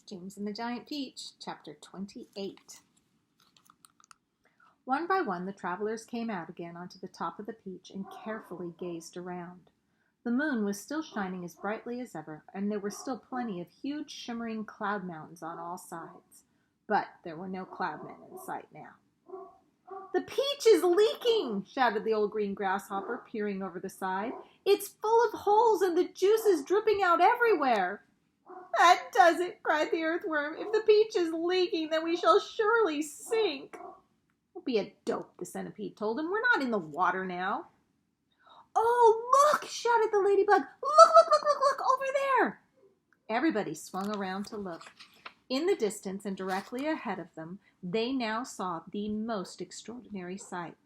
James and the Giant Peach, Chapter 28. One by one the travelers came out again onto the top of the peach and carefully gazed around. The moon was still shining as brightly as ever, and there were still plenty of huge shimmering cloud mountains on all sides. But there were no Cloudmen in sight now. "The peach is leaking!" shouted the old green grasshopper, peering over the side. "It's full of holes and the juice is dripping out everywhere." "That does it," cried the earthworm. "If the peach is leaking, then we shall surely sink." "Don't be a dope," the centipede told him. "We're not in the water now." "Oh, look!" shouted the ladybug. Look, over there!" Everybody swung around to look. In the distance and directly ahead of them, they now saw the most extraordinary sight.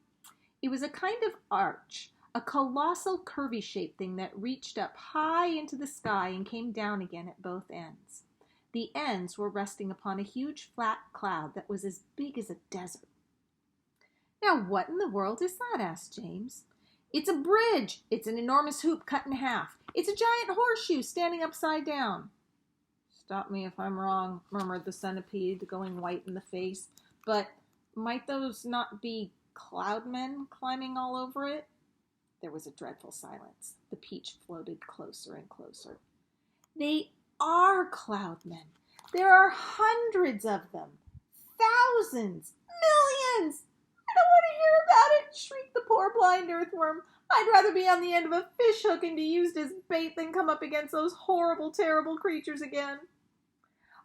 It was a kind of arch, a colossal curvy-shaped thing that reached up high into the sky and came down again at both ends. The ends were resting upon a huge flat cloud that was as big as a desert. "Now what in the world is that?" asked James. "It's a bridge. It's an enormous hoop cut in half. It's a giant horseshoe standing upside down." "Stop me if I'm wrong," murmured the centipede, going white in the face. "But might those not be Cloudmen climbing all over it?" There was a dreadful silence. The peach floated closer and closer. "They are Cloudmen. There are hundreds of them. Thousands. Millions. I don't want to hear about it," shrieked the poor blind earthworm. "I'd rather be on the end of a fish hook and be used as bait than come up against those horrible, terrible creatures again."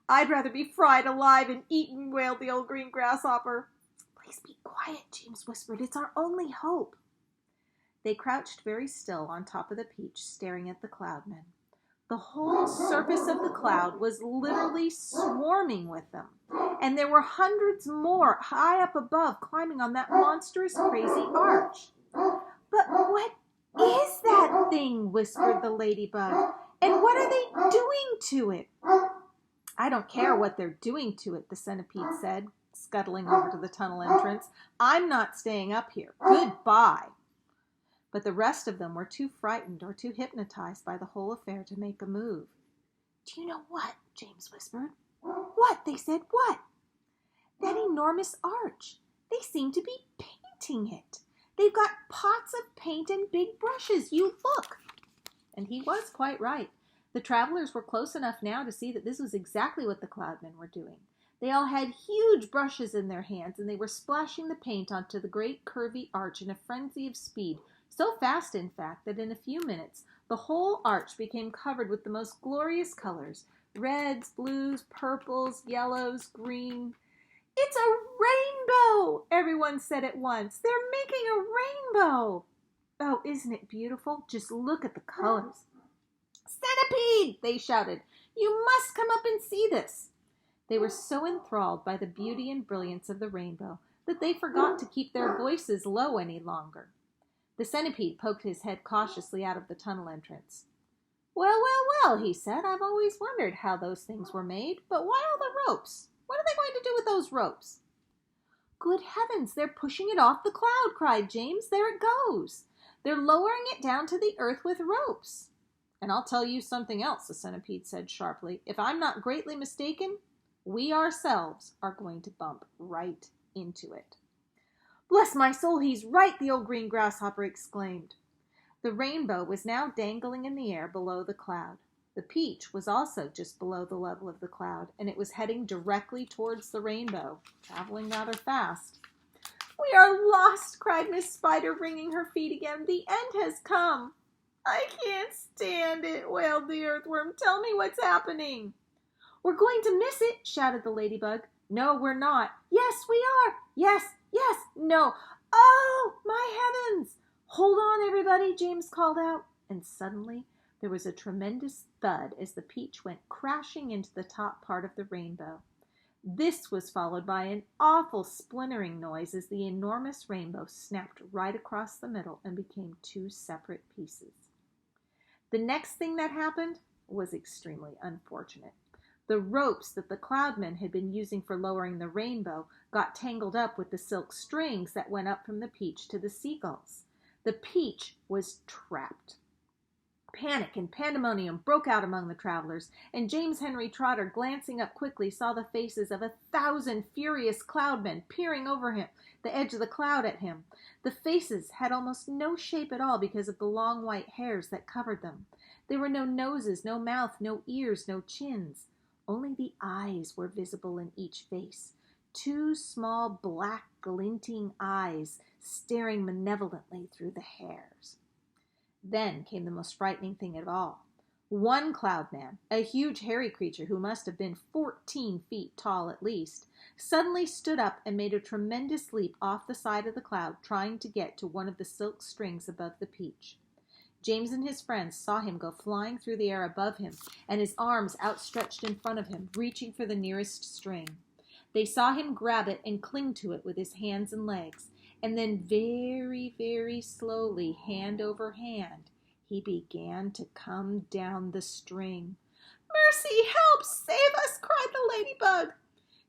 "I'd rather be fried alive and eaten," wailed the old green grasshopper. "Please be quiet," James whispered. "It's our only hope." They crouched very still on top of the peach, staring at the Cloudmen. The whole surface of the cloud was literally swarming with them, and there were hundreds more high up above, climbing on that monstrous, crazy arch. "But what is that thing?" whispered the ladybug. "And what are they doing to it?" "I don't care what they're doing to it," the centipede said, scuttling over to the tunnel entrance. "I'm not staying up here. Goodbye." But the rest of them were too frightened or too hypnotized by the whole affair to make a move. "Do you know what?" James whispered. "What?" they said. "What?" "That enormous arch. They seem to be painting it. They've got pots of paint and big brushes. You look." And he was quite right. The travelers were close enough now to see that this was exactly what the Cloudmen were doing. They all had huge brushes in their hands, and they were splashing the paint onto the great curvy arch in a frenzy of speed, so fast, in fact, that in a few minutes the whole arch became covered with the most glorious colors: reds, blues, purples, yellows, green. "It's a rainbow!" everyone said at once. "They're making a rainbow!" "Oh, isn't it beautiful? Just look at the colors." "Centipede!" they shouted. "You must come up and see this." They were so enthralled by the beauty and brilliance of the rainbow that they forgot to keep their voices low any longer. The centipede poked his head cautiously out of the tunnel entrance. Well, he said. "I've always wondered how those things were made. But why all the ropes? What are they going to do with those ropes?" "Good heavens, they're pushing it off the cloud," cried James. "There it goes. They're lowering it down to the earth with ropes." "And I'll tell you something else," the centipede said sharply. "If I'm not greatly mistaken, we ourselves are going to bump right into it." "Bless my soul, he's right!" the old green grasshopper exclaimed. The rainbow was now dangling in the air below the cloud. The peach was also just below the level of the cloud, and it was heading directly towards the rainbow, traveling rather fast. "We are lost!" cried Miss Spider, wringing her feet again. "The end has come." "I can't stand it," wailed the earthworm. "Tell me what's happening." "We're going to miss it," shouted the ladybug. "No, we're not." "Yes, we are." "Yes, no." "Oh, my heavens!" "Hold on, everybody," James called out. And suddenly there was a tremendous thud as the peach went crashing into the top part of the rainbow. This was followed by an awful splintering noise as the enormous rainbow snapped right across the middle and became two separate pieces. The next thing that happened was extremely unfortunate. The ropes that the Cloudmen had been using for lowering the rainbow got tangled up with the silk strings that went up from the peach to the seagulls. The peach was trapped. Panic and pandemonium broke out among the travelers, and James Henry Trotter, glancing up quickly, saw the faces of 1,000 furious cloudmen peering over him, the edge of the cloud at him. The faces had almost no shape at all because of the long white hairs that covered them. There were no noses, no mouth, no ears, no chins. Only the eyes were visible in each face. 2 small, black, glinting eyes staring malevolently through the hairs. Then came the most frightening thing of all. One cloudman, a huge hairy creature who must have been 14 feet tall at least, suddenly stood up and made a tremendous leap off the side of the cloud, trying to get to one of the silk strings above the peach. James and his friends saw him go flying through the air above him, and his arms outstretched in front of him, reaching for the nearest string. They saw him grab it and cling to it with his hands and legs, and then very, very slowly, hand over hand, he began to come down the string. "Mercy, help, save us!" cried the ladybug.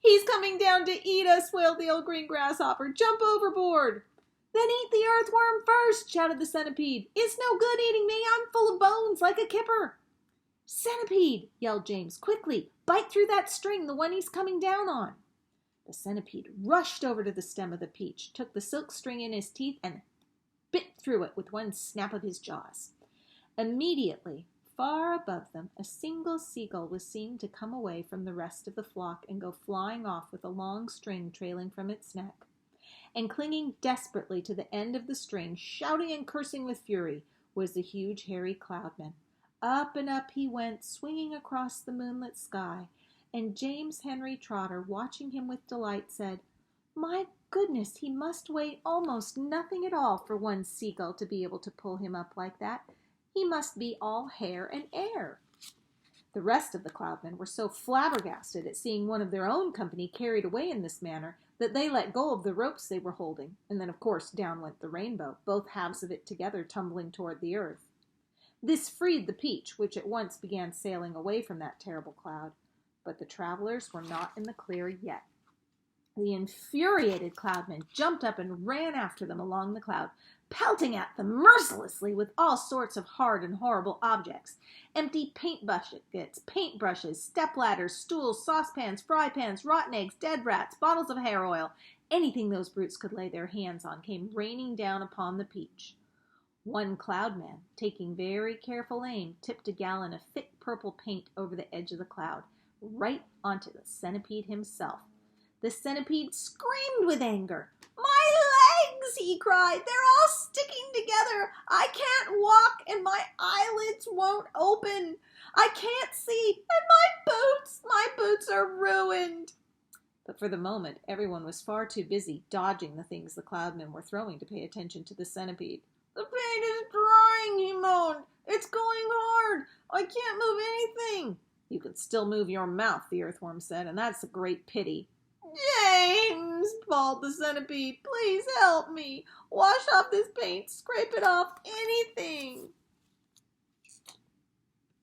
"He's coming down to eat us," wailed the old green grasshopper. "Jump overboard." "Then eat the earthworm first," shouted the centipede. "It's no good eating me. I'm full of bones like a kipper." "Centipede," yelled James, "quickly, bite through that string, the one he's coming down on." The centipede rushed over to the stem of the peach, took the silk string in his teeth, and bit through it with one snap of his jaws. Immediately, far above them, a single seagull was seen to come away from the rest of the flock and go flying off with a long string trailing from its neck. And clinging desperately to the end of the string, shouting and cursing with fury, was the huge hairy cloudman. Up and up he went, swinging across the moonlit sky, and James Henry Trotter, watching him with delight, said, "My goodness, he must weigh almost nothing at all for one seagull to be able to pull him up like that. He must be all hair and air." The rest of the cloudmen were so flabbergasted at seeing one of their own company carried away in this manner that they let go of the ropes they were holding, and then, of course, down went the rainbow, both halves of it together tumbling toward the earth. This freed the peach, which at once began sailing away from that terrible cloud. But the travelers were not in the clear yet. The infuriated cloudmen jumped up and ran after them along the cloud, pelting at them mercilessly with all sorts of hard and horrible objects. Empty paint buckets, paintbrushes, stepladders, stools, saucepans, fry pans, rotten eggs, dead rats, bottles of hair oil, anything those brutes could lay their hands on came raining down upon the peach. One cloudman, taking very careful aim, tipped a gallon of thick purple paint over the edge of the cloud, right onto the centipede himself. The centipede screamed with anger. "My legs!" he cried. "They're all sticking together. I can't walk, and my eyelids won't open. I can't see, and my boots are ruined." But for the moment, everyone was far too busy dodging the things the cloudmen were throwing to pay attention to the centipede. "The paint is drying," he moaned. "It's going hard. I can't move anything." "You can still move your mouth," the earthworm said, "and that's a great pity." "James," bawled the centipede, "please help me. Wash off this paint. Scrape it off. Anything."